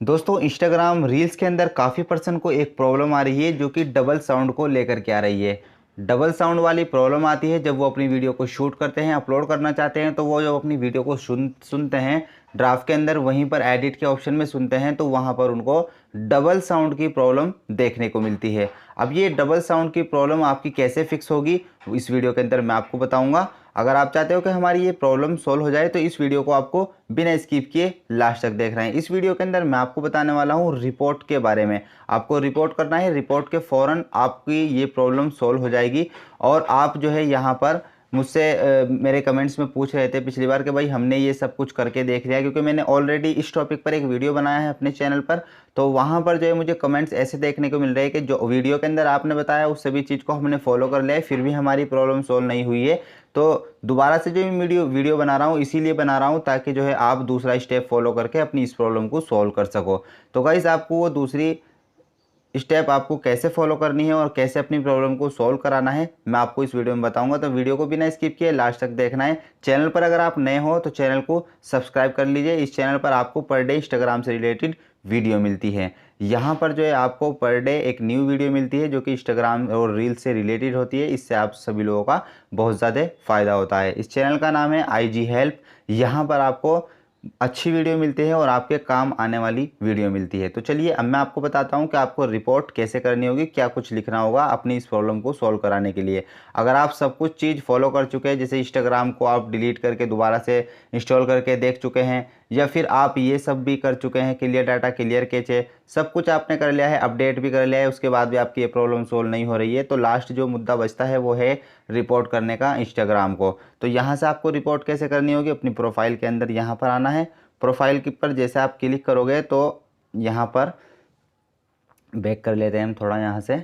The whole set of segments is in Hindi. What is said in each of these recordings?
दोस्तों इंस्टाग्राम रील्स के अंदर काफ़ी पर्सन को एक प्रॉब्लम आ रही है जो कि डबल साउंड को लेकर के आ रही है। डबल साउंड वाली प्रॉब्लम आती है जब वो अपनी वीडियो को शूट करते हैं, अपलोड करना चाहते हैं, तो वो जब अपनी वीडियो को सुनते हैं ड्राफ्ट के अंदर, वहीं पर एडिट के ऑप्शन में सुनते हैं तो वहाँ पर उनको डबल साउंड की प्रॉब्लम देखने को मिलती है। अब ये डबल साउंड की प्रॉब्लम आपकी कैसे फिक्स होगी इस वीडियो के अंदर मैं आपको बताऊंगा। अगर आप चाहते हो कि हमारी ये प्रॉब्लम सॉल्व हो जाए तो इस वीडियो को आपको बिना स्किप किए लास्ट तक देख रहे हैं। इस वीडियो के अंदर मैं आपको बताने वाला हूँ रिपोर्ट के बारे में। आपको रिपोर्ट करना है, रिपोर्ट के फ़ौरन आपकी ये प्रॉब्लम सॉल्व हो जाएगी। और आप जो है यहाँ पर मुझसे मेरे कमेंट्स में पूछ रहे थे पिछली बार कि भाई हमने ये सब कुछ करके देख लिया, क्योंकि मैंने ऑलरेडी इस टॉपिक पर एक वीडियो बनाया है अपने चैनल पर। तो वहाँ पर जो है मुझे कमेंट्स ऐसे देखने को मिल रहे हैं कि जो वीडियो के अंदर आपने बताया उस सभी चीज़ को हमने फॉलो कर लिया है, फिर भी हमारी प्रॉब्लम सॉल्व नहीं हुई है। तो दोबारा से जो मैं वीडियो बना रहा हूँ इसीलिए बना रहा हूँ ताकि जो है आप दूसरा स्टेप फॉलो करके अपनी इस प्रॉब्लम को सॉल्व कर सको। तो गाइस आपको वो दूसरी स्टेप आपको कैसे फॉलो करनी है और कैसे अपनी प्रॉब्लम को सॉल्व कराना है मैं आपको इस वीडियो में बताऊंगा। तो वीडियो को बिना स्किप किए लास्ट तक देखना है। चैनल पर अगर आप नए हो तो चैनल को सब्सक्राइब कर लीजिए। इस चैनल पर आपको पर डे इंस्टाग्राम से रिलेटेड वीडियो मिलती है। यहाँ पर जो है आपको पर डे एक न्यू वीडियो मिलती है जो कि इंस्टाग्राम और रील से रिलेटेड होती है। इससे आप सभी लोगों का बहुत ज़्यादा फ़ायदा होता है। इस चैनल का नाम है IG हेल्प। यहाँ पर आपको अच्छी वीडियो मिलती है और आपके काम आने वाली वीडियो मिलती है। तो चलिए अब मैं आपको बताता हूँ कि आपको रिपोर्ट कैसे करनी होगी, क्या कुछ लिखना होगा अपनी इस प्रॉब्लम को सॉल्व कराने के लिए। अगर आप सब कुछ चीज़ फॉलो कर चुके हैं, जैसे इंस्टाग्राम को आप डिलीट करके दोबारा से इंस्टॉल करके देख चुके हैं, या फिर आप ये सब भी कर चुके हैं, क्लियर डाटा क्लियर कैचे सब कुछ आपने कर लिया है, अपडेट भी कर लिया है, उसके बाद भी आपकी ये प्रॉब्लम सोल्व नहीं हो रही है, तो लास्ट जो मुद्दा बचता है वो है रिपोर्ट करने का इंस्टाग्राम को। तो यहाँ से आपको रिपोर्ट कैसे करनी होगी, अपनी प्रोफाइल के अंदर यहाँ पर आना है। प्रोफाइल के पर जैसे आप क्लिक करोगे तो यहाँ पर बैक कर लेते हैं हम थोड़ा यहाँ से।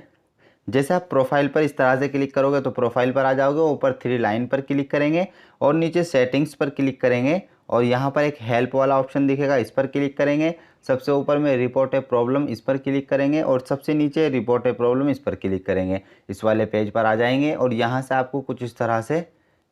जैसे आप प्रोफाइल पर इस तरह से क्लिक करोगे तो प्रोफाइल पर आ जाओगे, ऊपर 3 लाइन पर क्लिक करेंगे और नीचे सेटिंग्स पर क्लिक करेंगे और यहाँ पर एक हेल्प वाला ऑप्शन दिखेगा, इस पर क्लिक करेंगे। सबसे ऊपर में रिपोर्ट ए प्रॉब्लम, इस पर क्लिक करेंगे और सबसे नीचे रिपोर्ट ए प्रॉब्लम, इस पर क्लिक करेंगे। इस वाले पेज पर आ जाएंगे और यहाँ से आपको कुछ इस तरह से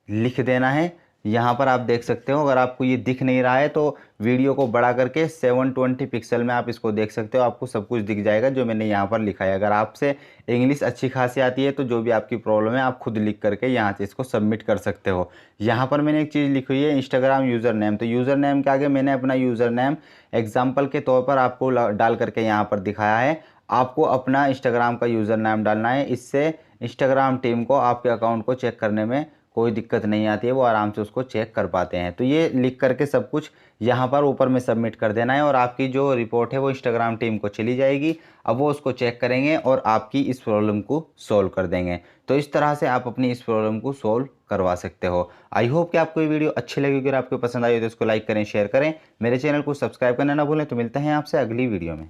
लिख देना है। यहाँ पर आप देख सकते हो, अगर आपको ये दिख नहीं रहा है तो वीडियो को बड़ा करके 720 पिक्सल में आप इसको देख सकते हो, आपको सब कुछ दिख जाएगा जो मैंने यहाँ पर लिखा है। अगर आपसे इंग्लिश अच्छी खासी आती है तो जो भी आपकी प्रॉब्लम है आप खुद लिख करके यहाँ से इसको सबमिट कर सकते हो। यहाँ पर मैंने एक चीज़ लिखी हुई है इंस्टाग्राम यूज़र नेम, तो यूज़र नेम के आगे मैंने अपना यूज़र नेम एग्जाम्पल के तौर पर आपको डाल करके यहाँ पर दिखाया है। आपको अपना इंस्टाग्राम का यूज़र नेम डालना है, इससे इंस्टाग्राम टीम को आपके अकाउंट को चेक करने में कोई दिक्कत नहीं आती है, वो आराम से उसको चेक कर पाते हैं। तो ये लिख करके सब कुछ यहाँ पर ऊपर में सबमिट कर देना है और आपकी जो रिपोर्ट है वो इंस्टाग्राम टीम को चली जाएगी। अब वो उसको चेक करेंगे और आपकी इस प्रॉब्लम को सॉल्व कर देंगे। तो इस तरह से आप अपनी इस प्रॉब्लम को सॉल्व करवा सकते हो। आई होप कि आपको ये वीडियो अच्छी लगी। अगर आपको पसंद आई हो तो इसको लाइक करें, शेयर करें, मेरे चैनल को सब्सक्राइब करना ना भूलें। तो मिलते हैं आपसे अगली वीडियो में।